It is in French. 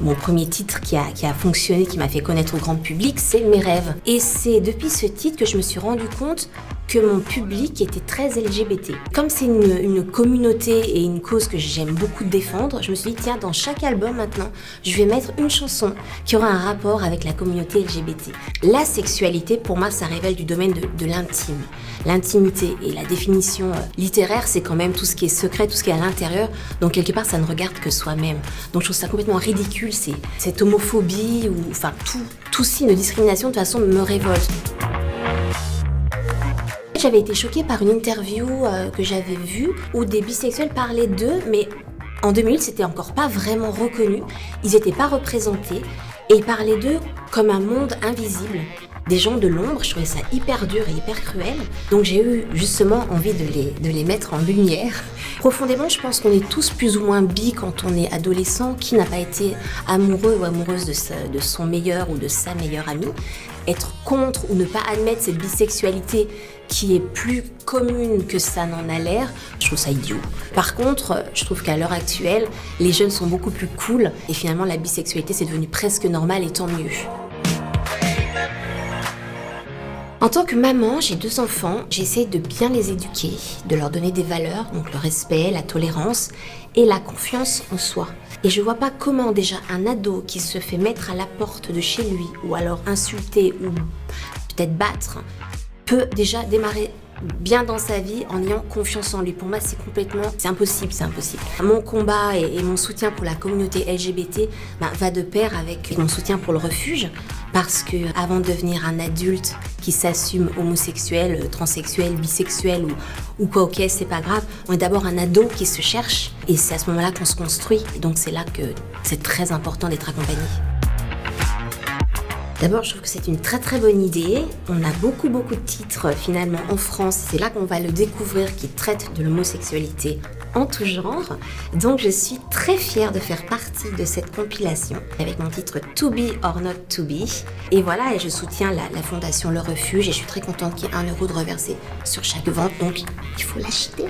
Mon premier titre qui a fonctionné, qui m'a fait connaître au grand public, c'est Mes rêves. Et c'est depuis ce titre que je me suis rendu compte que mon public était très LGBT. Comme c'est une communauté et une cause que j'aime beaucoup défendre, je me suis dit, tiens, dans chaque album maintenant, je vais mettre une chanson qui aura un rapport avec la communauté LGBT. La sexualité, pour moi, ça révèle du domaine de l'intime. L'intimité et la définition littéraire, c'est quand même tout ce qui est secret, tout ce qui est à l'intérieur. Donc, quelque part, ça ne regarde que soi-même. Donc, je trouve ça complètement ridicule. C'est cette homophobie ou, enfin, tout signe de discrimination, de toute façon, me révolte. J'avais été choquée par une interview que j'avais vue où des bisexuels parlaient d'eux, mais en 2008, c'était encore pas vraiment reconnu. Ils n'étaient pas représentés et ils parlaient d'eux comme un monde invisible. Des gens de l'ombre, je trouvais ça hyper dur et hyper cruel. Donc j'ai eu justement envie de les mettre en lumière. Profondément, je pense qu'on est tous plus ou moins bi quand on est adolescent. Qui n'a pas été amoureux ou amoureuse de son meilleur ou de sa meilleure amie? Être contre ou ne pas admettre cette bisexualité qui est plus commune que ça n'en a l'air, je trouve ça idiot. Par contre, je trouve qu'à l'heure actuelle, les jeunes sont beaucoup plus cool et finalement la bisexualité c'est devenu presque normal et tant mieux. En tant que maman, j'ai 2 enfants, j'essaie de bien les éduquer, de leur donner des valeurs, donc le respect, la tolérance et la confiance en soi. Et je vois pas comment déjà un ado qui se fait mettre à la porte de chez lui ou alors insulter ou peut-être battre peut déjà démarrer bien dans sa vie en ayant confiance en lui. Pour moi, c'est impossible. Mon combat et mon soutien pour la communauté LGBT va de pair avec mon soutien pour le refuge, parce que avant de devenir un adulte qui s'assume homosexuel, transsexuel, bisexuel ou quoi, ok, c'est pas grave, on est d'abord un ado qui se cherche et c'est à ce moment-là qu'on se construit. Et donc c'est là que c'est très important d'être accompagné. D'abord, je trouve que c'est une très très bonne idée. On a beaucoup de titres finalement en France. C'est là qu'on va le découvrir qui traitent de l'homosexualité en tout genre. Donc je suis très fière de faire partie de cette compilation avec mon titre To Be or Not To Be. Et voilà, et je soutiens la fondation Le Refuge et je suis très contente qu'il y ait 1 € de reversé sur chaque vente. Donc il faut l'acheter.